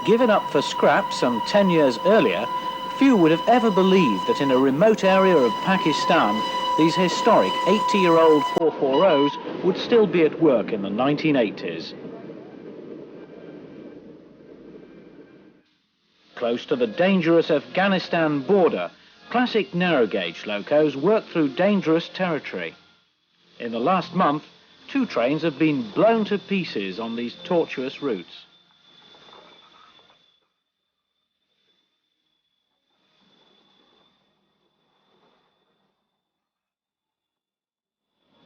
Given up for scrap some 10 years earlier, few would have ever believed that in a remote area of Pakistan, these historic 80-year-old 440s would still be at work in the 1980s. Close to the dangerous Afghanistan border, classic narrow-gauge locos work through dangerous territory. In the last month, 2 trains have been blown to pieces on these tortuous routes.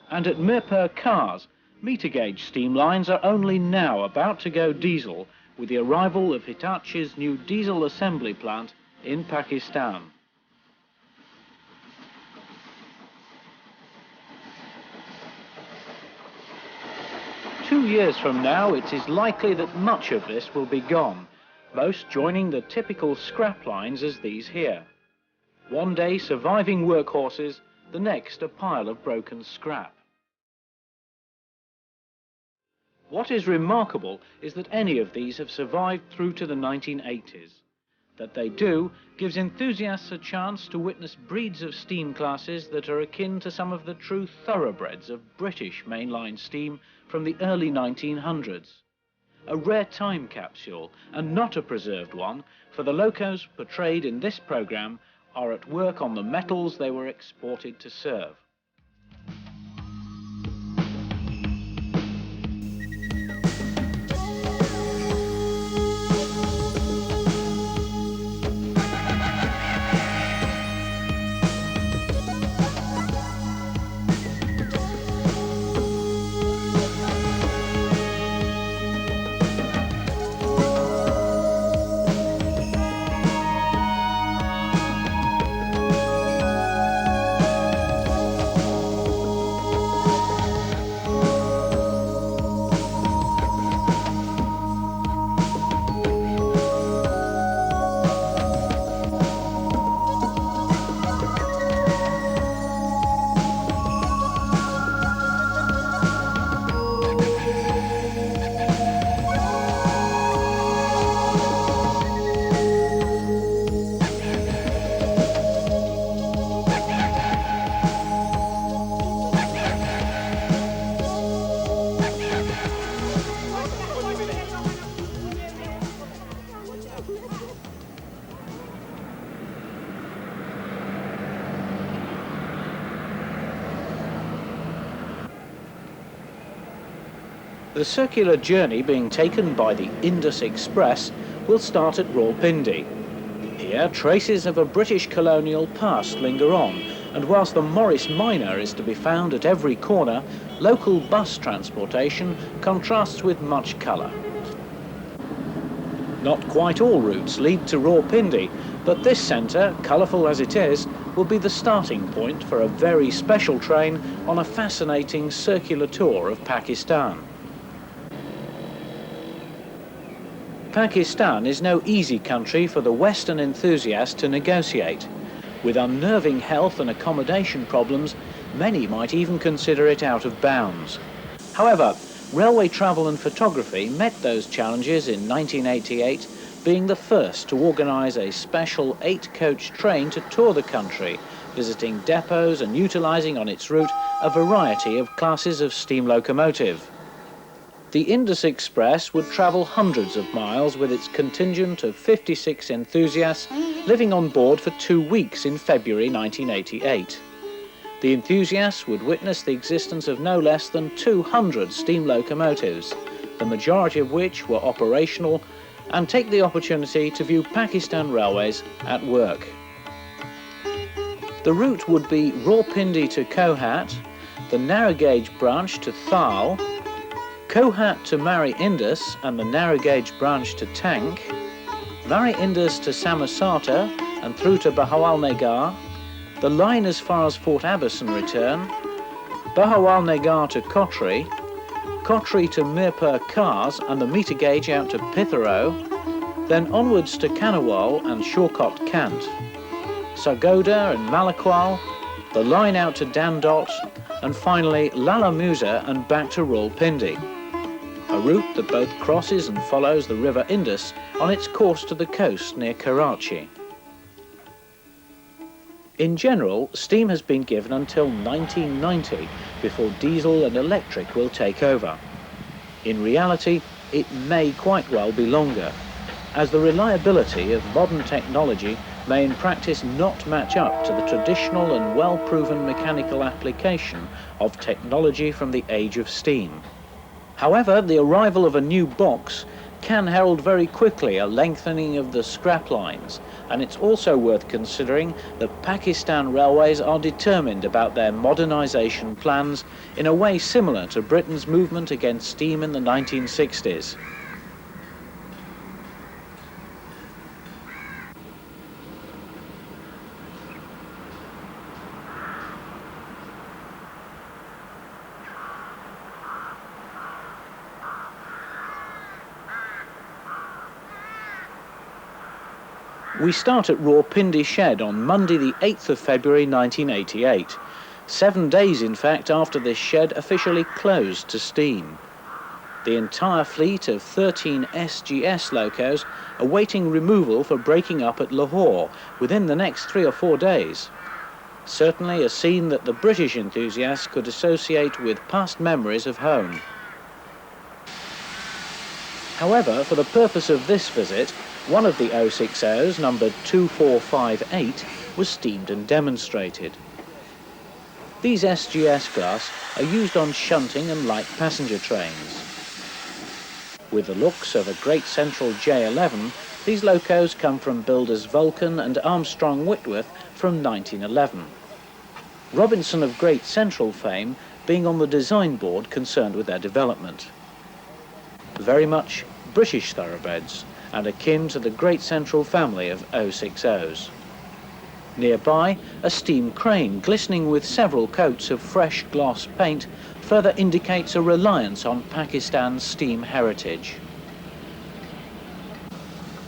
And at Mirpur Cars, meter-gauge steam lines are only now about to go diesel with the arrival of Hitachi's new diesel assembly plant in Pakistan. Two years from now, it is likely that much of this will be gone, most joining the typical scrap lines as these here. One day surviving workhorses, the next a pile of broken scrap. What is remarkable is that any of these have survived through to the 1980s. That they do gives enthusiasts a chance to witness breeds of steam classes that are akin to some of the true thoroughbreds of British mainline steam from the early 1900s. A rare time capsule, and not a preserved one, for the locos portrayed in this programme are at work on the metals they were exported to serve. The circular journey being taken by the Indus Express will start at Rawalpindi. Here, traces of a British colonial past linger on, and whilst the Morris Minor is to be found at every corner, local bus transportation contrasts with much colour. Not quite all routes lead to Rawalpindi, but this centre, colourful as it is, will be the starting point for a very special train on a fascinating circular tour of Pakistan. Pakistan is no easy country for the Western enthusiast to negotiate. With unnerving health and accommodation problems, many might even consider it out of bounds. However, railway travel and photography met those challenges in 1988, being the first to organise a special 8-coach train to tour the country, visiting depots and utilising on its route a variety of classes of steam locomotive. The Indus Express would travel hundreds of miles with its contingent of 56 enthusiasts living on board for 2 weeks in February 1988. The enthusiasts would witness the existence of no less than 200 steam locomotives, the majority of which were operational, and take the opportunity to view Pakistan Railways at work. The route would be Rawalpindi to Kohat, the narrow gauge branch to Thal, Kohat to Mari Indus and the narrow gauge branch to Tank, Mari Indus to Samosata and through to Bahawalnagar, the line as far as Fort Abbas and return, Bahawalnagar to Kotri, Kotri to Mirpur Cars and the meter gauge out to Pitharo, then onwards to Kanawal and Shawkot Kant, Sargodha and Malakwal, the line out to Dandot, and finally Lala Musa and back to Rawalpindi. a route that both crosses and follows the River Indus on its course to the coast near Karachi. In general, steam has been given until 1990 before diesel and electric will take over. In reality, it may quite well be longer, as the reliability of modern technology may in practice not match up to the traditional and well-proven mechanical application of technology from the age of steam. However, the arrival of a new box can herald very quickly a lengthening of the scrap lines, and it's also worth considering that Pakistan Railways are determined about their modernisation plans in a way similar to Britain's movement against steam in the 1960s. We start at Rawalpindi Shed on Monday the 8th of February 1988, 7 days in fact after this shed officially closed to steam. The entire fleet of 13 SGS locos awaiting removal for breaking up at Lahore within the next 3 or 4 days. Certainly a scene that the British enthusiasts could associate with past memories of home. However, for the purpose of this visit, one of the 060s, numbered 2458, was steamed and demonstrated. These SGS class are used on shunting and light passenger trains. With the looks of a Great Central J11, these locos come from builders Vulcan and Armstrong Whitworth from 1911. Robinson of Great Central fame being on the design board concerned with their development. Very much British thoroughbreds, and akin to the Great Central family of 060s. Nearby, a steam crane glistening with several coats of fresh gloss paint further indicates a reliance on Pakistan's steam heritage.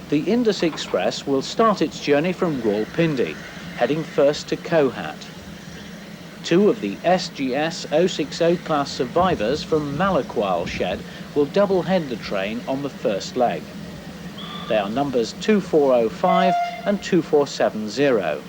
The Indus Express will start its journey from Rawalpindi, heading first to Kohat. 2 of the SGS 060 class survivors from Malakwal Shed will double head the train on the first leg. They are numbers 2405 and 2470.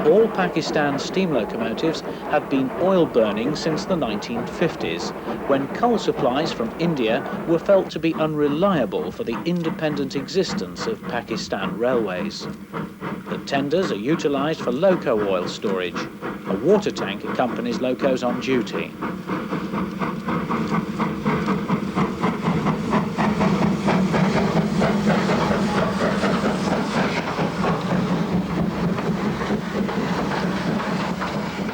All Pakistan steam locomotives have been oil-burning since the 1950s, when coal supplies from India were felt to be unreliable for the independent existence of Pakistan Railways. The tenders are utilised for loco oil storage. A water tank accompanies locos on duty.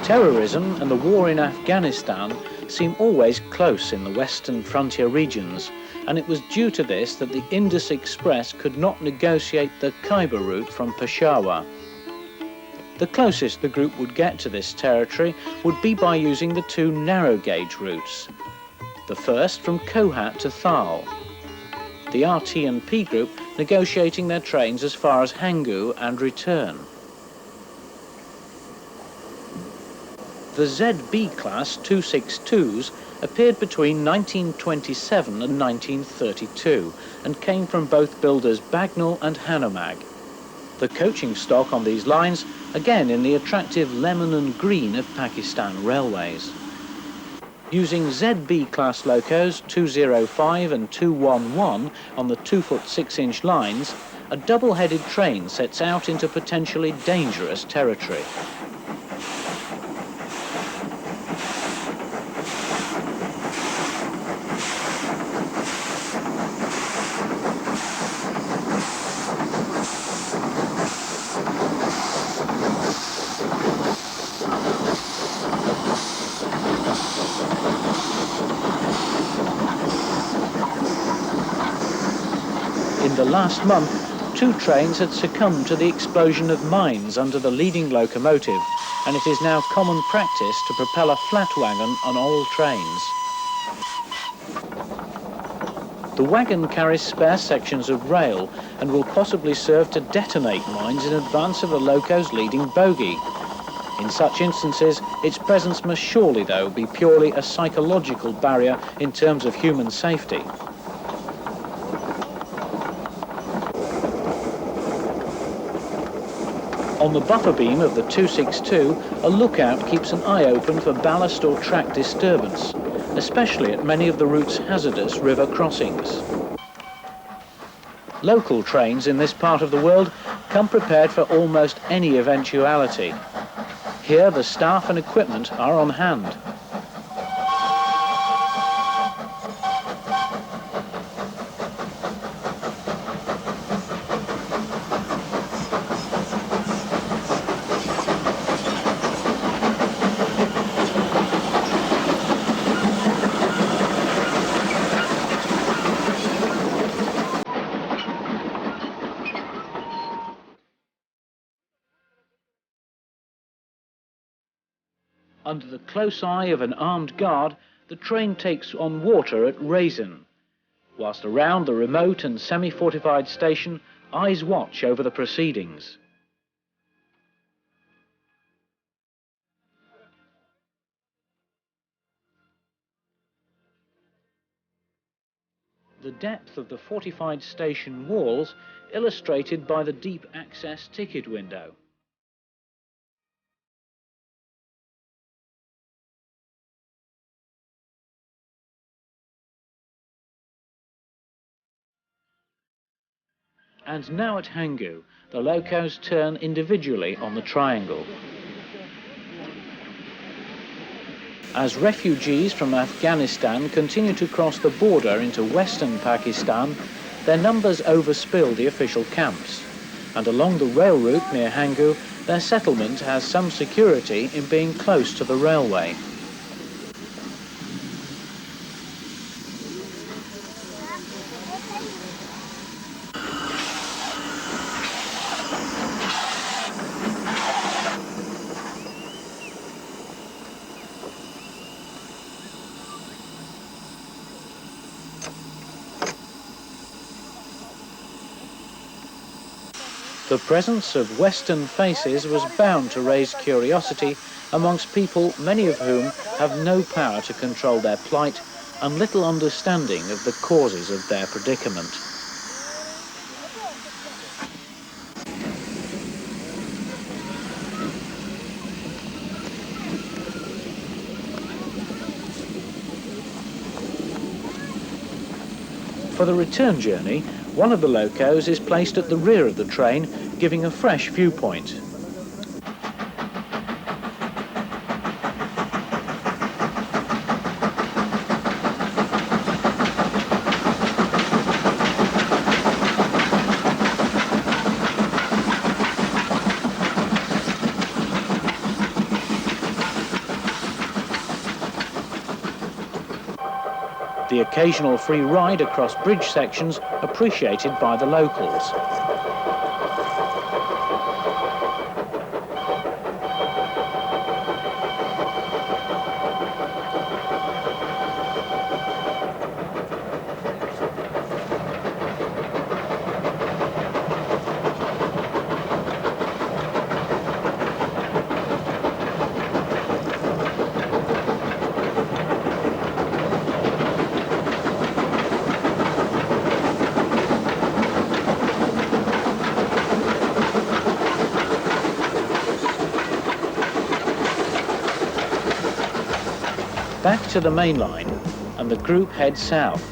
Terrorism and the war in Afghanistan seem always close in the western frontier regions, and it was due to this that the Indus Express could not negotiate the Khyber route from Peshawar. The closest the group would get to this territory would be by using the 2 narrow-gauge routes. The first from Kohat to Thal. The RT&P group negotiating their trains as far as Hangu and return. The ZB class 262s appeared between 1927 and 1932 and came from both builders Bagnall and Hanomag. The coaching stock on these lines, again in the attractive lemon and green of Pakistan Railways. Using ZB class locos 205 and 211 on the 2-foot 6-inch lines, a double-headed train sets out into potentially dangerous territory. last month, 2 trains had succumbed to the explosion of mines under the leading locomotive, and it is now common practice to propel a flat wagon on all trains. The wagon carries spare sections of rail and will possibly serve to detonate mines in advance of a loco's leading bogie. In such instances, its presence must surely, though, be purely a psychological barrier in terms of human safety. On the buffer beam of the 262, a lookout keeps an eye open for ballast or track disturbance, especially at many of the route's hazardous river crossings. Local trains in this part of the world come prepared for almost any eventuality. Here, the staff and equipment are on hand. Under the close eye of an armed guard, the train takes on water at Raisin, whilst around the remote and semi-fortified station, eyes watch over the proceedings. The depth of the fortified station walls illustrated by the deep access ticket window. And now at Hangu, the locos turn individually on the triangle. As refugees from Afghanistan continue to cross the border into western Pakistan, their numbers overspill the official camps, and along the rail route near Hangu, their settlement has some security in being close to the railway. The presence of Western faces was bound to raise curiosity amongst people, many of whom have no power to control their plight and little understanding of the causes of their predicament. For the return journey, one of the locos is placed at the rear of the train, giving a fresh viewpoint. The occasional free ride across bridge sections appreciated by the locals. Back to the main line, and the group heads south.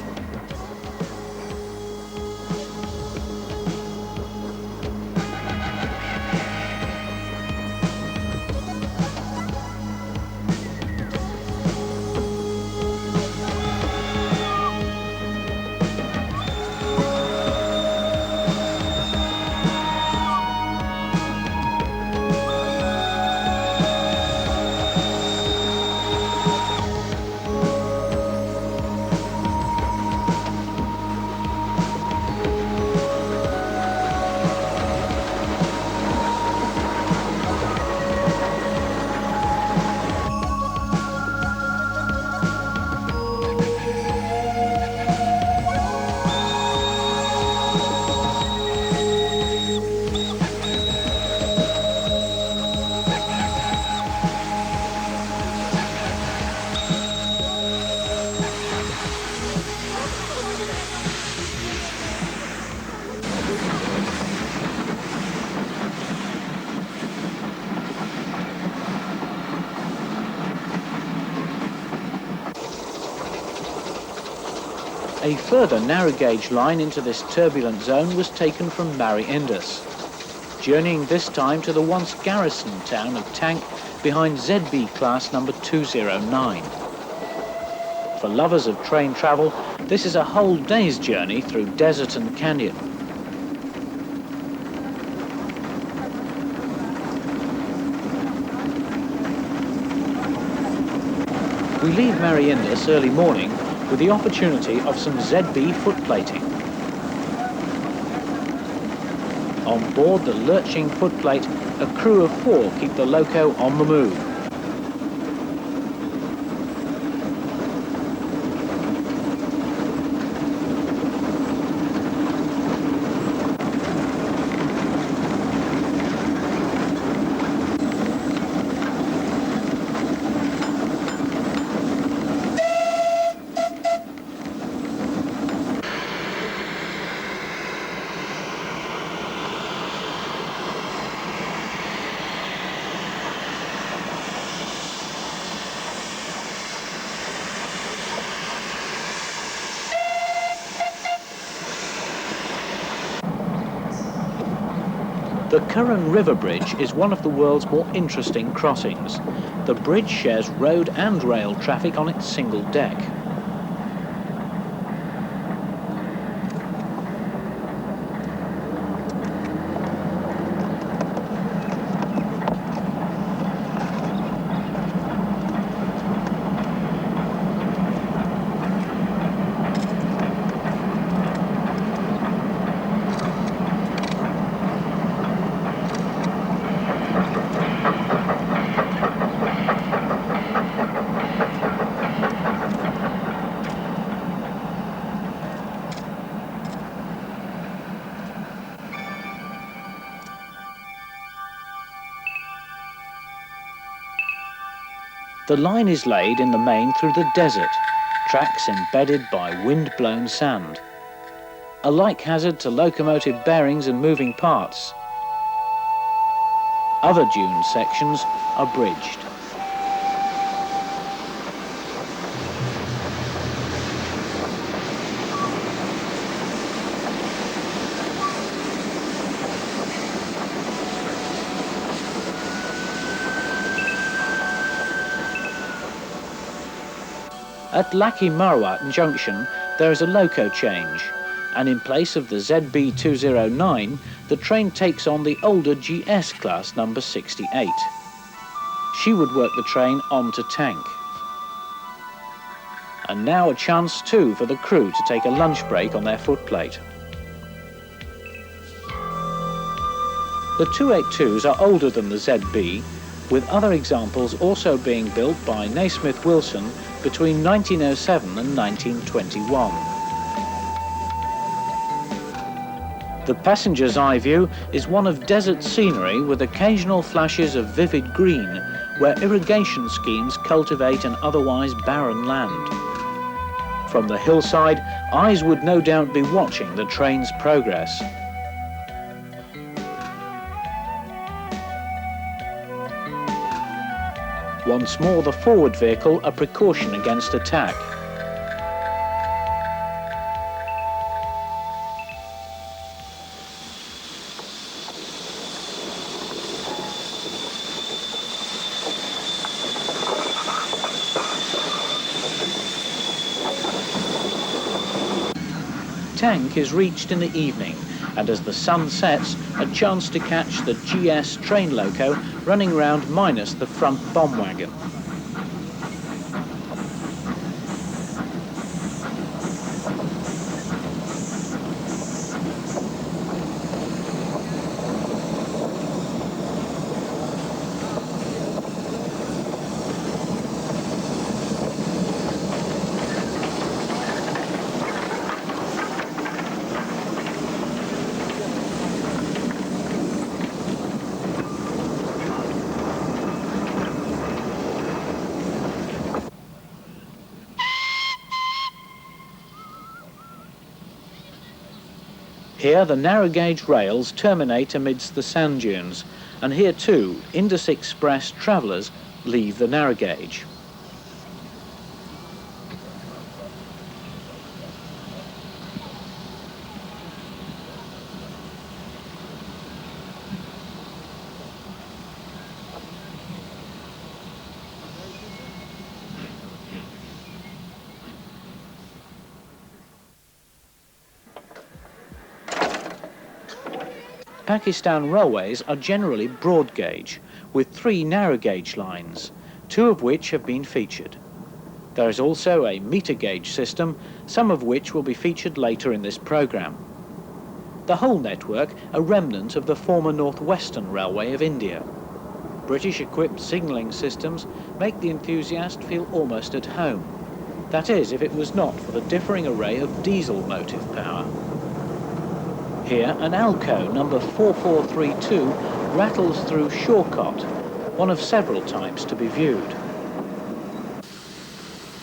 A further narrow gauge line into this turbulent zone was taken from Mary Indus, journeying this time to the once garrisoned town of Tank behind ZB class number 209. For lovers of train travel, this is a whole day's journey through desert and canyon. We leave Mary Indus early morning with the opportunity of some ZB footplating. On board the lurching footplate, a crew of 4 keep the loco on the move. The Curran River Bridge is one of the world's more interesting crossings. The bridge shares road and rail traffic on its single deck. The line is laid in the main through the desert, tracks embedded by wind-blown sand. A like hazard to locomotive bearings and moving parts. Other dune sections are bridged. At Laki Marwat Junction, there is a loco change, and in place of the ZB 209, the train takes on the older GS class number 68. She would work the train on to Tank. And now a chance too for the crew to take a lunch break on their footplate. The 282s are older than the ZB, with other examples also being built by Naismith Wilson between 1907 and 1921. The passenger's eye view is one of desert scenery with occasional flashes of vivid green, where irrigation schemes cultivate an otherwise barren land. From the hillside, eyes would no doubt be watching the train's progress. Once more, the forward vehicle a precaution against attack. Tank is reached in the evening, and as the sun sets, a chance to catch the GS train loco running round minus the front bomb wagon. Here the narrow gauge rails terminate amidst the sand dunes, and here too Indus Express travellers leave the narrow gauge. Pakistan railways are generally broad gauge, with 3 narrow gauge lines, 2 of which have been featured. There is also a meter gauge system, some of which will be featured later in this programme. The whole network a remnant of the former North Western Railway of India. British-equipped signalling systems make the enthusiast feel almost at home. That is, if it was not for the differing array of diesel motive power. Here, an Alco number 4432 rattles through Shawcott, one of several types to be viewed.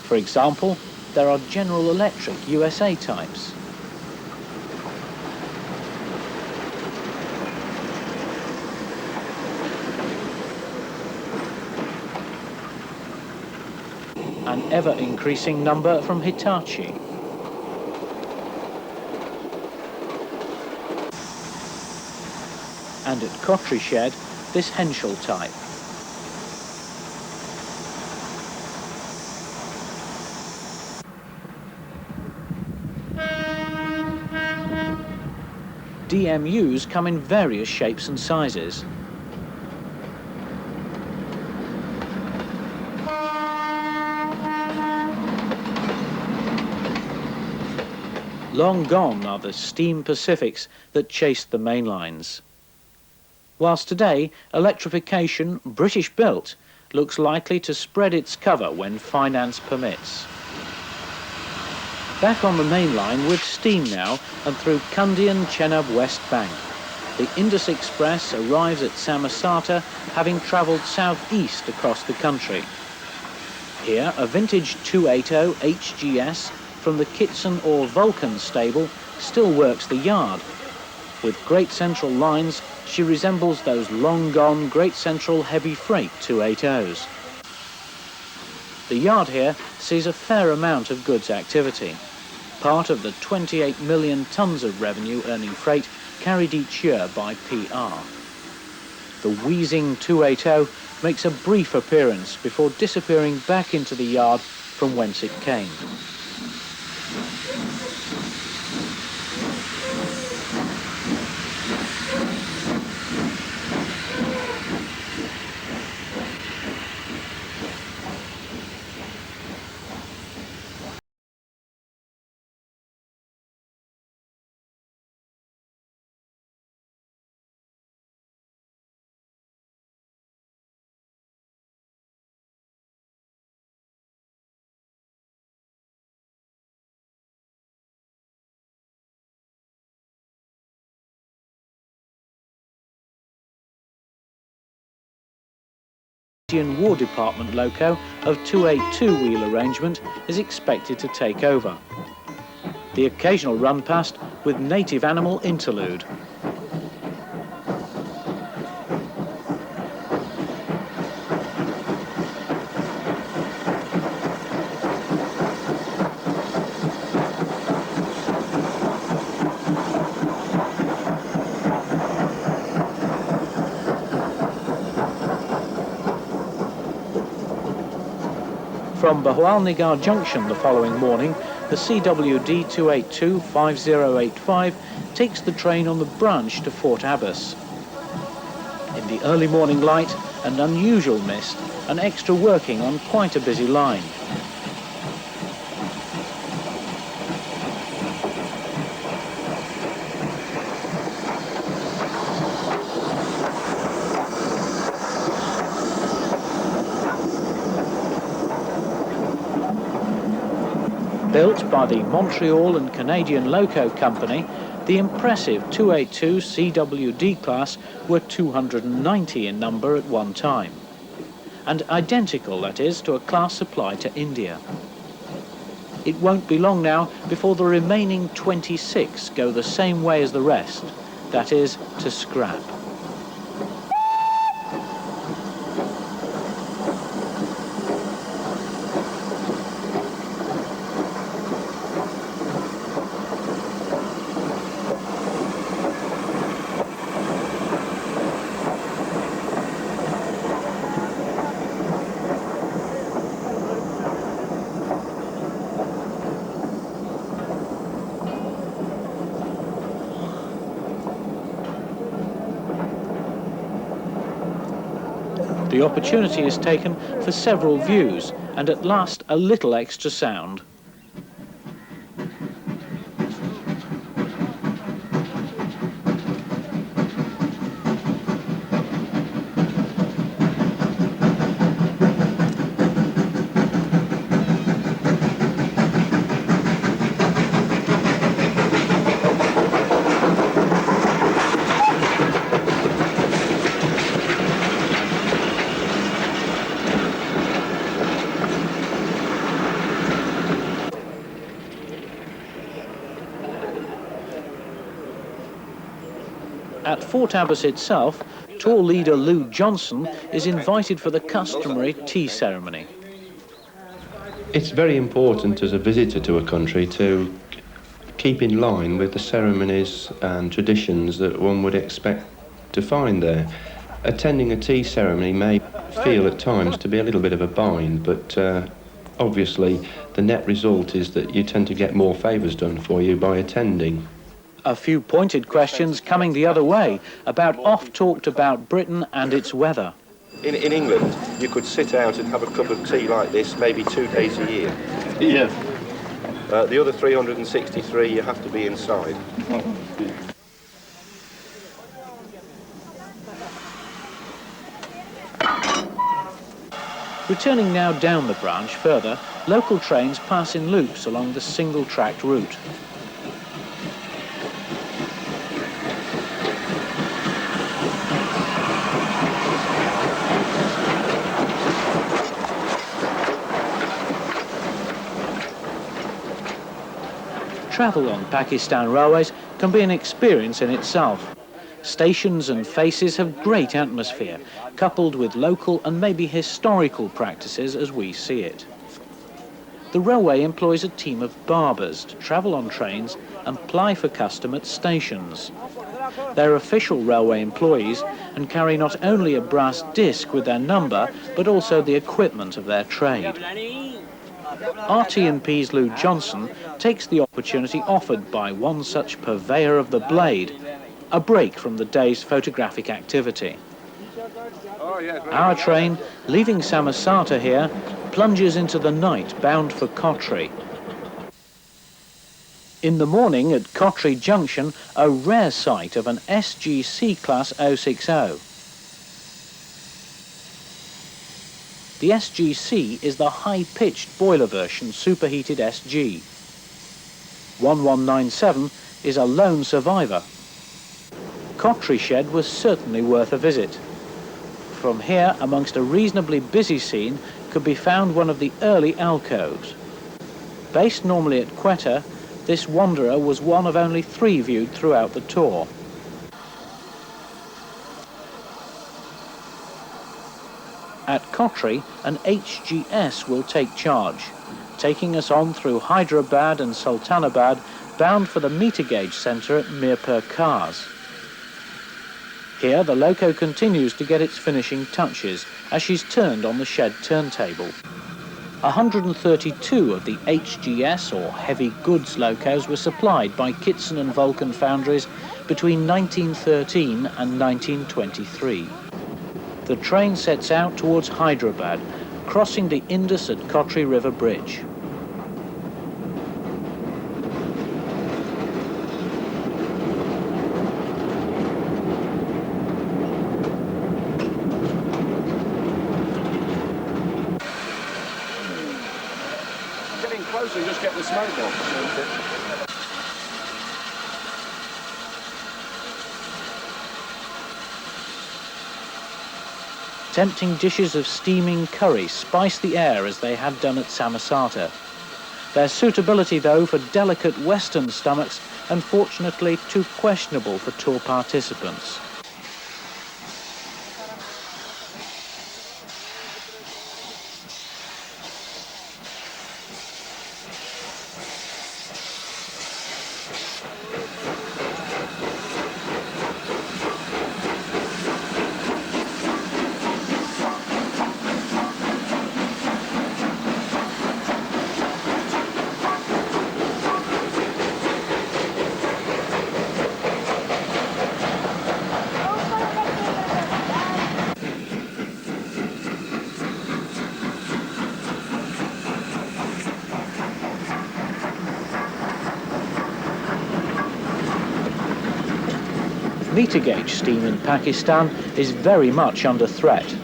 For example, there are General Electric USA types. An ever-increasing number from Hitachi. And at Cottery Shed, this Henschel type. DMUs come in various shapes and sizes. Long gone are the steam Pacifics that chased the main lines. Whilst today, electrification, British-built, looks likely to spread its cover when finance permits. Back on the main line with steam now and through Kundian Chenab West Bank. The Indus Express arrives at Samosata, having travelled southeast across the country. Here, a vintage 280 HGS from the Kitson or Vulcan stable still works the yard. With Great Central lines, she resembles those long-gone Great Central heavy freight 280s. The yard here sees a fair amount of goods activity, part of the 28 million tonnes of revenue-earning freight carried each year by PR. The wheezing 280 makes a brief appearance before disappearing back into the yard from whence it came. Indian War Department loco of 282 wheel arrangement is expected to take over. The occasional run past with native animal interlude. From Bahawalnagar Junction the following morning, the CWD 282-5085 takes the train on the branch to Fort Abbas. In the early morning light, an unusual mist, and extra working on quite a busy line. Built by the Montreal and Canadian Loco Company, the impressive 282 CWD class were 290 in number at one time, and identical, that is, to a class supplied to India. It won't be long now before the remaining 26 go the same way as the rest, that is, to scrap. The opportunity is taken for several views and at last a little extra sound. At Fort Abbas itself, tour leader Lou Johnson is invited for the customary tea ceremony. It's very important as a visitor to a country to keep in line with the ceremonies and traditions that one would expect to find there. Attending a tea ceremony may feel at times to be a little bit of a bind, but obviously the net result is that you tend to get more favours done for you by attending. A few pointed questions coming the other way about oft-talked about Britain and its weather. In England, you could sit out and have a cup of tea like this maybe 2 days a year. Yeah. The other 363, you have to be inside. Returning now down the branch further, local trains pass in loops along the single-tracked route. Travel on Pakistan railways can be an experience in itself. Stations and faces have great atmosphere, coupled with local and maybe historical practices as we see it. The railway employs a team of barbers to travel on trains and ply for custom at stations. They're official railway employees and carry not only a brass disc with their number, but also the equipment of their trade. RT&P's Lou Johnson takes the opportunity offered by one such purveyor of the blade, a break from the day's photographic activity. Our train, leaving Samosata here, plunges into the night bound for Kotri. In the morning at Kotri Junction, a rare sight of an SGC Class 060. The SGC is the high-pitched boiler version superheated SG. 1197 is a lone survivor. Kotri Shed was certainly worth a visit. From here, amongst a reasonably busy scene, could be found one of the early alcoves. Based normally at Quetta, this wanderer was one of only 3 viewed throughout the tour. At Kotri, an HGS will take charge, taking us on through Hyderabad and Sultanabad, bound for the meter gauge centre at Mirpur Cars. Here, the loco continues to get its finishing touches as she's turned on the shed turntable. 132 of the HGS, or heavy goods locos, were supplied by Kitson and Vulcan foundries between 1913 and 1923. The train sets out towards Hyderabad, crossing the Indus at Kotri River Bridge. Getting closer, just get the smoke off. Tempting dishes of steaming curry spice the air as they had done at Samosata. Their suitability, though, for delicate Western stomachs, unfortunately too questionable for tour participants. Meter gauge steam in Pakistan is very much under threat.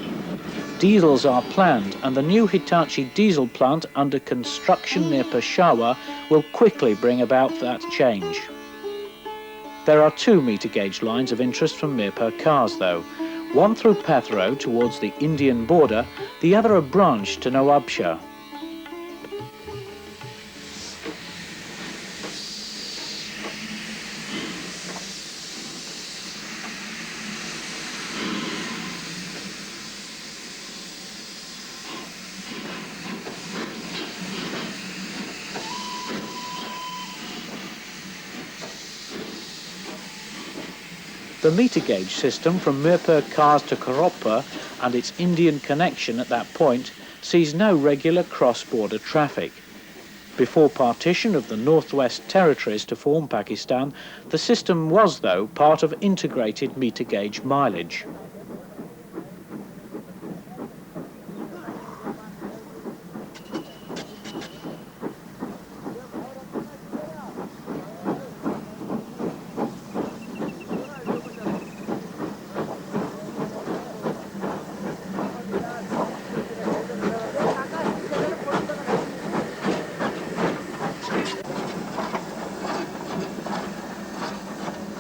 Diesels are planned, and the new Hitachi diesel plant under construction near Peshawar will quickly bring about that change. There are two meter gauge lines of interest from Mirpur Cars though, one through Pethro towards the Indian border, the other a branch to Nawabshah. The meter gauge system from Mirpur Cars to Karopur and its Indian connection at that point sees no regular cross-border traffic. Before partition of the Northwest Territories to form Pakistan, the system was, though, part of integrated meter gauge mileage.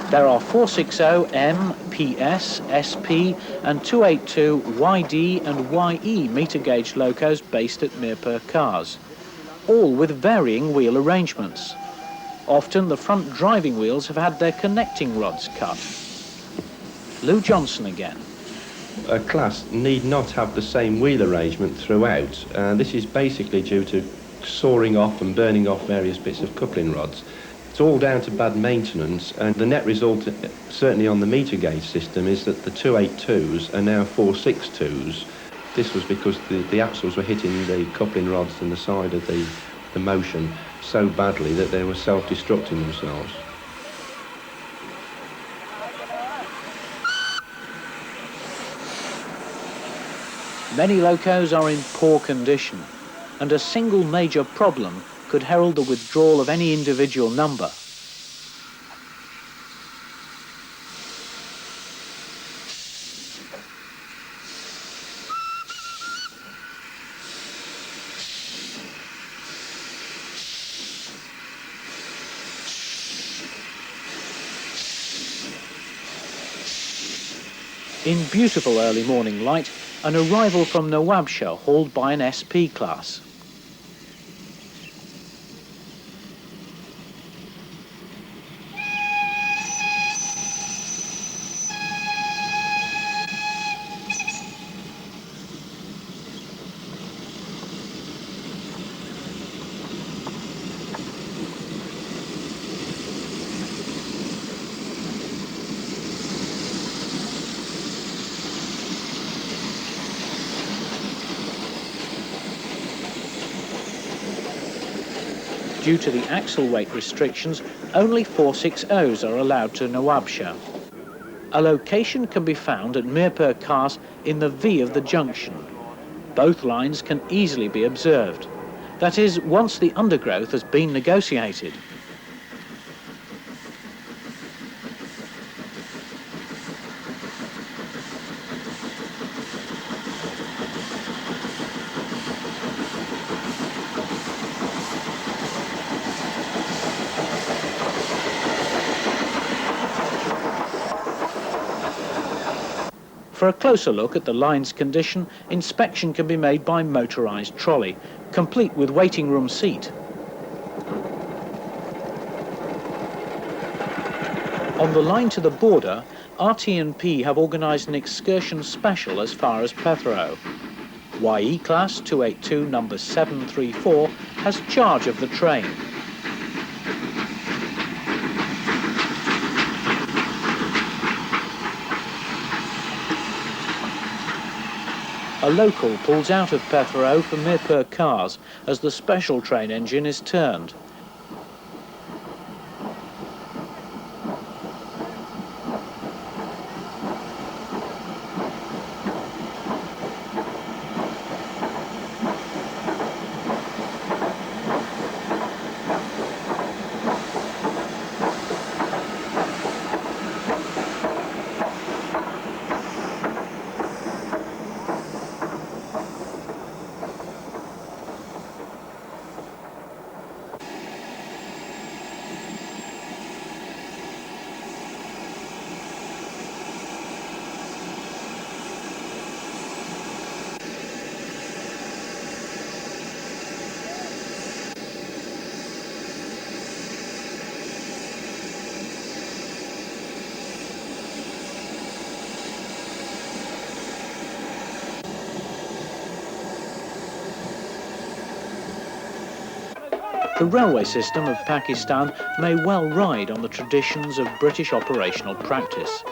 There are 460M, PS, SP and 282 YD and YE meter gauge locos based at Mirpur Cars, all with varying wheel arrangements. Often the front driving wheels have had their connecting rods cut. Lou Johnson again. A class need not have the same wheel arrangement throughout. This is basically due to sawing off and burning off various bits of coupling rods. It's all down to bad maintenance, and the net result, certainly on the meter gauge system, is that the 282s are now 462s. This was because the axles were hitting the coupling rods and the side of the motion so badly that they were self-destructing themselves. Many locos are in poor condition, and a single major problem could herald the withdrawal of any individual number. In beautiful early morning light, an arrival from Nawabshah hauled by an SP class. Due to the axle weight restrictions, only 460s are allowed to Nawabshah. A location can be found at Mirpur Cars in the V of the junction. Both lines can easily be observed. That is, once the undergrowth has been negotiated. For a closer look at the line's condition, inspection can be made by motorised trolley, complete with waiting room seat. On the line to the border, RT&P have organised an excursion special as far as Pethro. YE class 282 number 734 has charge of the train. A local pulls out of Pethro for Mirpur Cars as the special train engine is turned. The railway system of Pakistan may well ride on the traditions of British operational practice.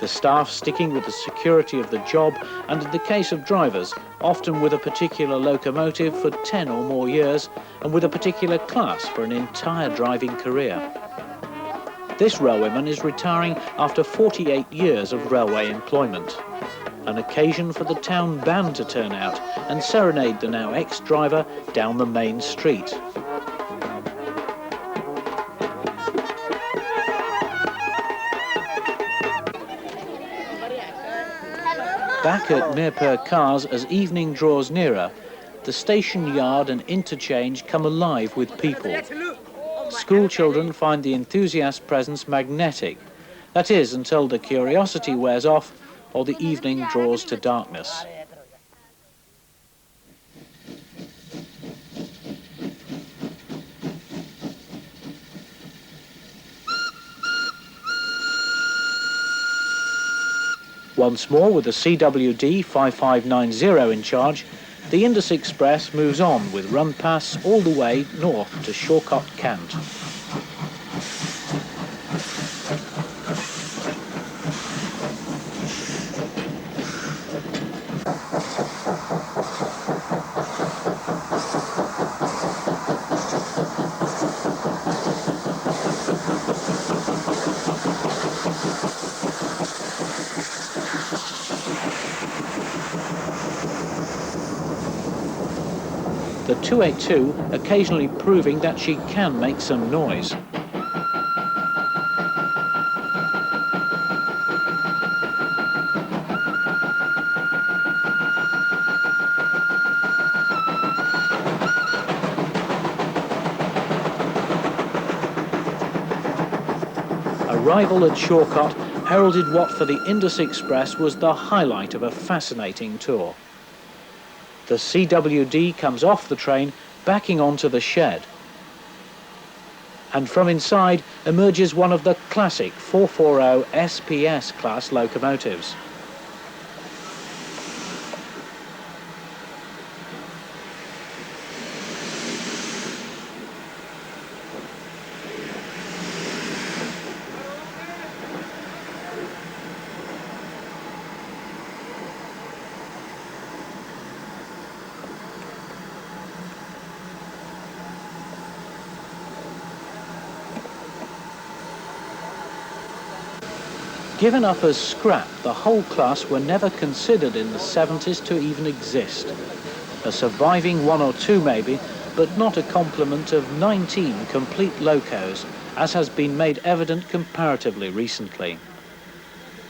The staff sticking with the security of the job, and in the case of drivers, often with a particular locomotive for 10 or more years, and with a particular class for an entire driving career. This railwayman is retiring after 48 years of railway employment. An occasion for the town band to turn out and serenade the now ex-driver down the main street. Back at Mirpur Cars, as evening draws nearer, the station yard and interchange come alive with people. School children find the enthusiast presence magnetic. That is, until the curiosity wears off or the evening draws to darkness. Once more, with the CWD 5590 in charge, the Indus Express moves on with run pass all the way north to Shawcott, Kent. The 282 occasionally proving that she can make some noise. Arrival at Shawcott heralded what for the Indus Express was the highlight of a fascinating tour. The CWD comes off the train, backing onto the shed. And from inside emerges one of the classic 440 SPS class locomotives. Given up as scrap, the whole class were never considered in the 70s to even exist. A surviving one or two maybe, but not a complement of 19 complete locos, as has been made evident comparatively recently.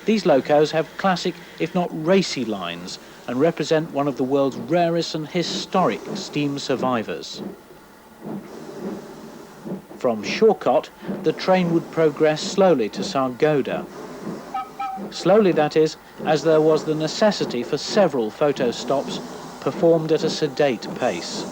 These locos have classic, if not racy lines, and represent one of the world's rarest and historic steam survivors. From Shawcott, the train would progress slowly to Sargodha. Slowly, that is, as there was the necessity for several photo stops performed at a sedate pace.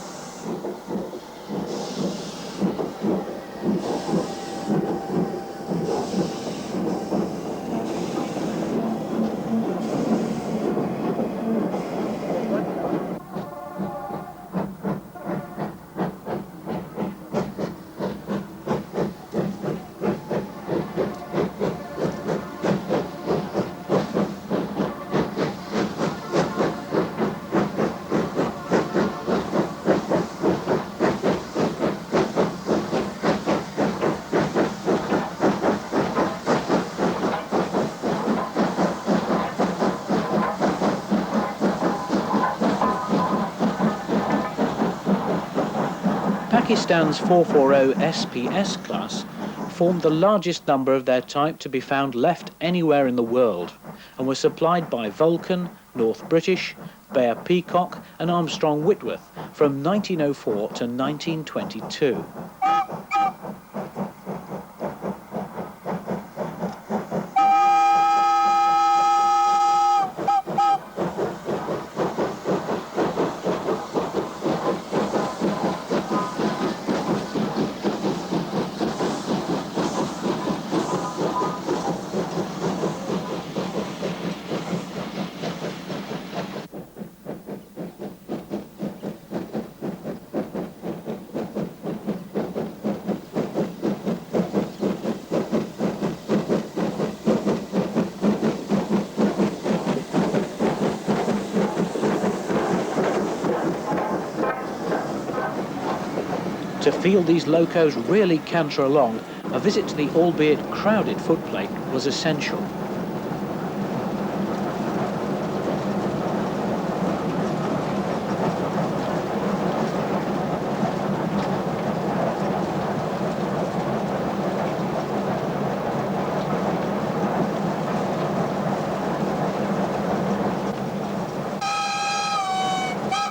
Pakistan's 440 SPS class formed the largest number of their type to be found left anywhere in the world, and were supplied by Vulcan, North British, Bayer Peacock and Armstrong Whitworth from 1904 to 1922. To feel these locos really canter along, a visit to the albeit crowded footplate was essential.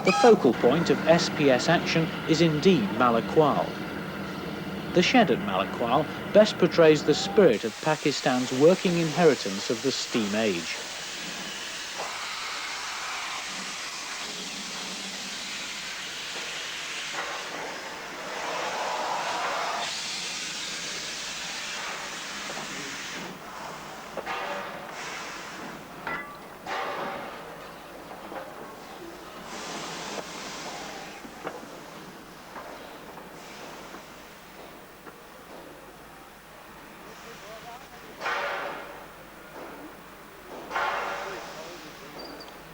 The focal point of SPS action is indeed Malakwal. The shed at Malakwal best portrays the spirit of Pakistan's working inheritance of the steam age.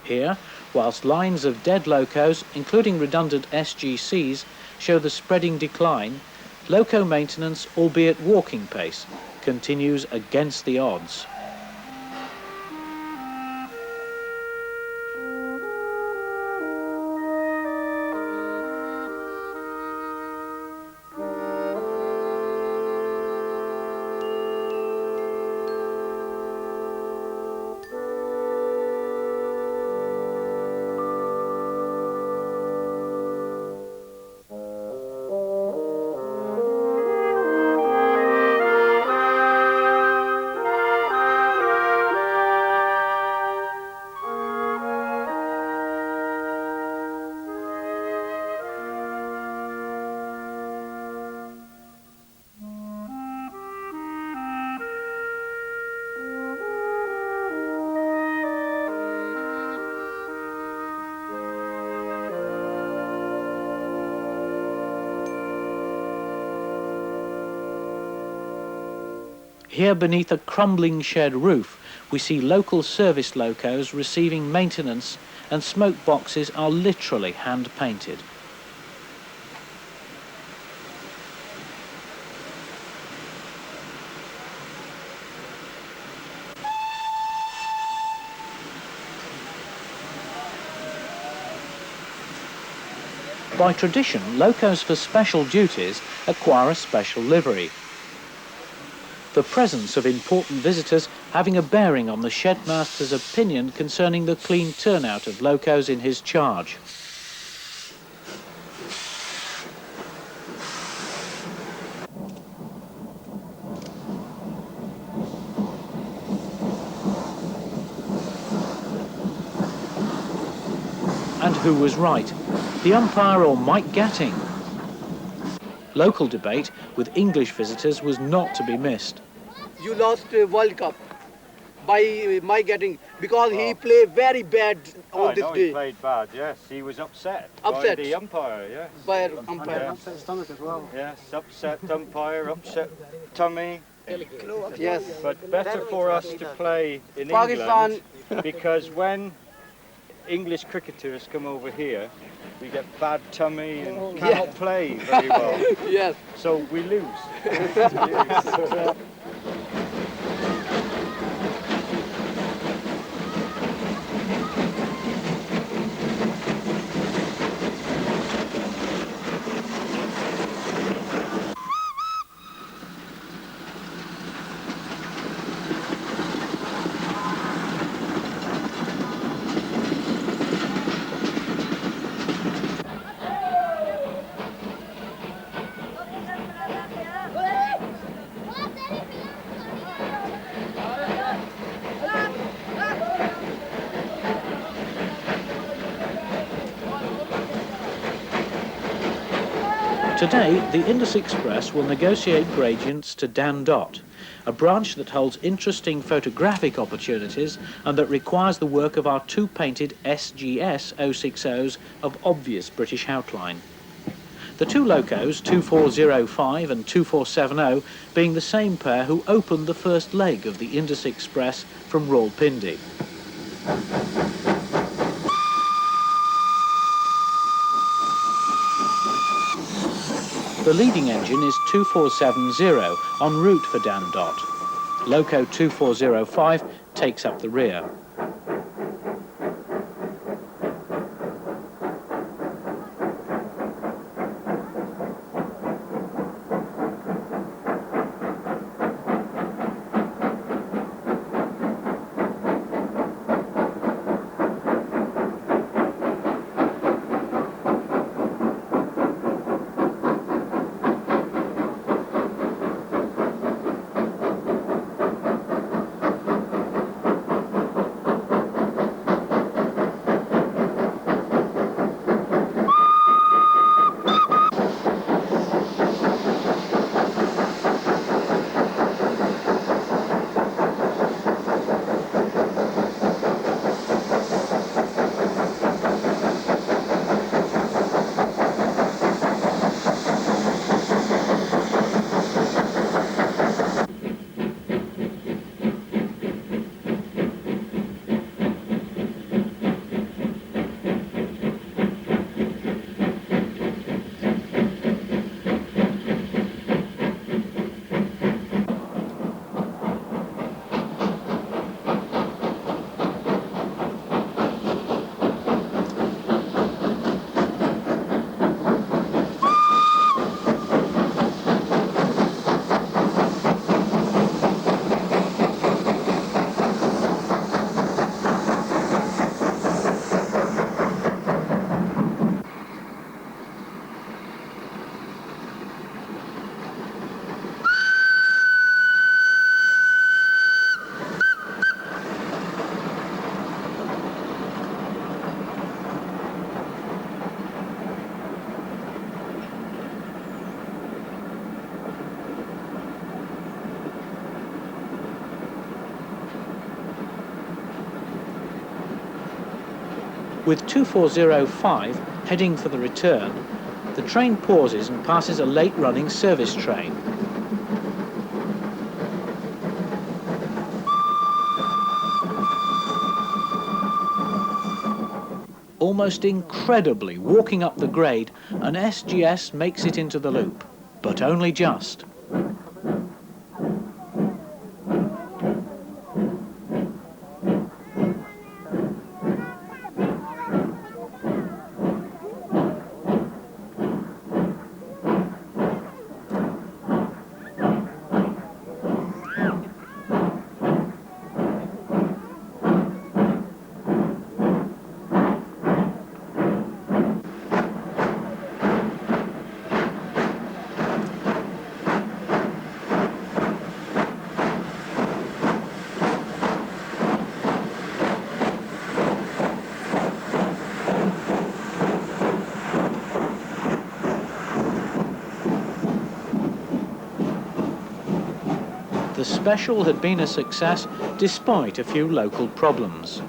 Here, whilst lines of dead locos, including redundant SGCs, show the spreading decline, loco maintenance, albeit walking pace, continues against the odds. Here beneath a crumbling shed roof, we see local service locos receiving maintenance, and smoke boxes are literally hand-painted. By tradition, locos for special duties acquire a special livery, the presence of important visitors having a bearing on the shedmaster's opinion concerning the clean turnout of locos in his charge. And who was right, the umpire or Mike Gatting? Local debate with English visitors was not to be missed. You lost World Cup by my getting, because he played very bad on this day. He played bad, yes. He was upset. Upset. By the umpire, yes. By umpire. Yeah. Upset stomach as well. Yes, upset umpire, upset tummy. Yes. But better for us to play in Pakistan. England, because when English cricketers come over here, we get bad tummy and cannot play very well. Yes. So we lose. Today, the Indus Express will negotiate gradients to Dan Dot, a branch that holds interesting photographic opportunities and that requires the work of our two painted SGS 060s of obvious British outline. The two locos, 2405 and 2470, being the same pair who opened the first leg of the Indus Express from Rawalpindi. The The leading engine is 2470 en route for Dandot. Loco 2405 takes up the rear. With 2405 heading for the return, the train pauses and passes a late-running service train. Almost incredibly, walking up the grade, an SGS makes it into the loop, but only just. The special had been a success despite a few local problems.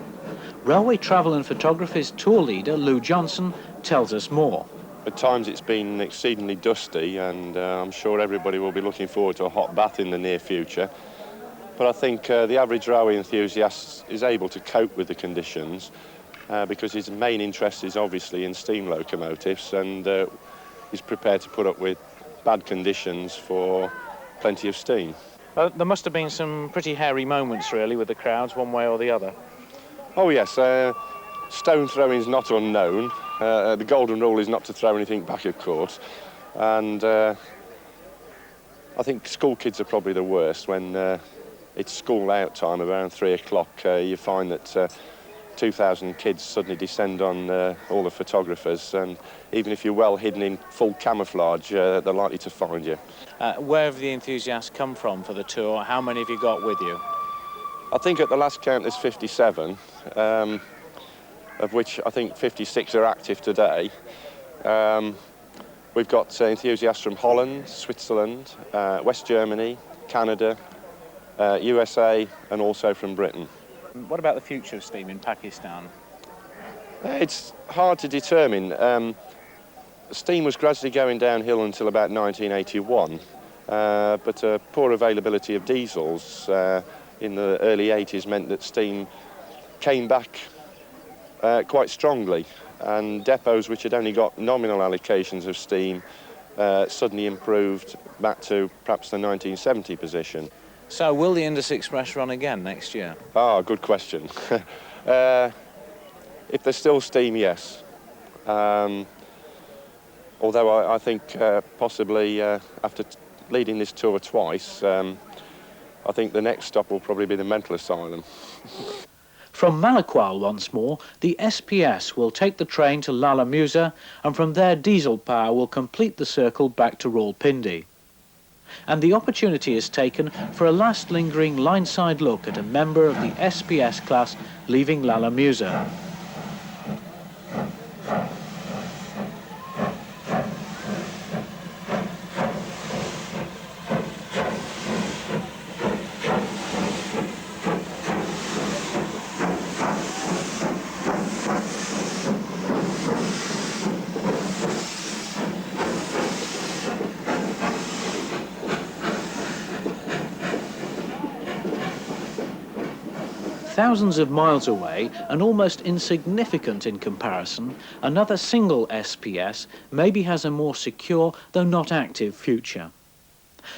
Railway Travel and Photography's tour leader, Lou Johnson, tells us more. At times it's been exceedingly dusty, and I'm sure everybody will be looking forward to a hot bath in the near future. But I think the average railway enthusiast is able to cope with the conditions because his main interest is obviously in steam locomotives, and he's prepared to put up with bad conditions for plenty of steam. There must have been some pretty hairy moments, really, with the crowds, one way or the other. Oh yes, stone throwing is not unknown. The golden rule is not to throw anything back, of course. And I think school kids are probably the worst. When it's school out time, around 3 o'clock, you find that 2,000 kids suddenly descend on all the photographers, and even if you're well hidden in full camouflage, they're likely to find you. Where have the enthusiasts come from for the tour? How many have you got with you? I think at the last count there's 57, of which I think 56 are active today. We've got enthusiasts from Holland, Switzerland, West Germany, Canada, USA, and also from Britain. What about the future of steam in Pakistan? It's hard to determine. Steam was gradually going downhill until about 1981, but poor availability of diesels in the early 80s meant that steam came back quite strongly, and depots which had only got nominal allocations of steam suddenly improved back to perhaps the 1970 position. So will the Indus Express run again next year? Ah, good question. If there's still steam, yes. Although I think possibly after leading this tour twice, I think the next stop will probably be the mental asylum. From Malakwal once more, the SPS will take the train to Lalamusa, and from there diesel power will complete the circle back to Rawalpindi. And the opportunity is taken for a last lingering line-side look at a member of the SPS class leaving Lalamusa. Thousands of miles away and almost insignificant in comparison, another single SPS maybe has a more secure, though not active, future.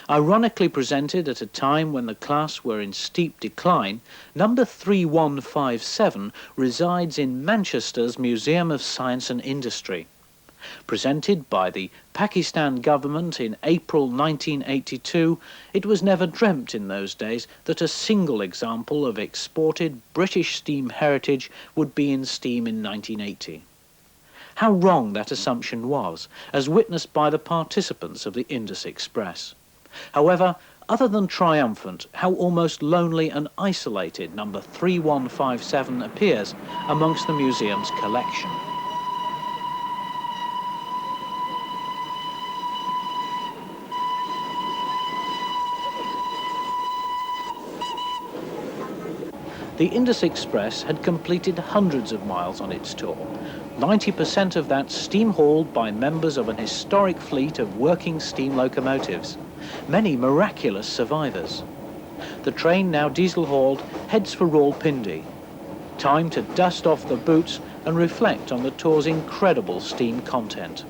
Ironically presented at a time when the class were in steep decline, number 3157 resides in Manchester's Museum of Science and Industry. Presented by the Pakistan government in April 1982, it was never dreamt in those days that a single example of exported British steam heritage would be in steam in 1980. How wrong that assumption was, as witnessed by the participants of the Indus Express. However, other than triumphant, how almost lonely and isolated number 3157 appears amongst the museum's collection. The Indus Express had completed hundreds of miles on its tour, 90% of that steam-hauled by members of an historic fleet of working steam locomotives, many miraculous survivors. The train, now diesel-hauled, heads for Rawalpindi. Time to dust off the boots and reflect on the tour's incredible steam content.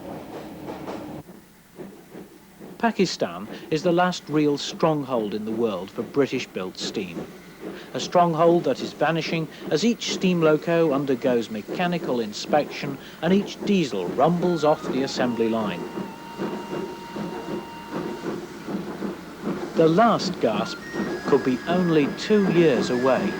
Pakistan is the last real stronghold in the world for British-built steam. A stronghold that is vanishing as each steam loco undergoes mechanical inspection and each diesel rumbles off the assembly line. The last gasp could be only 2 years away.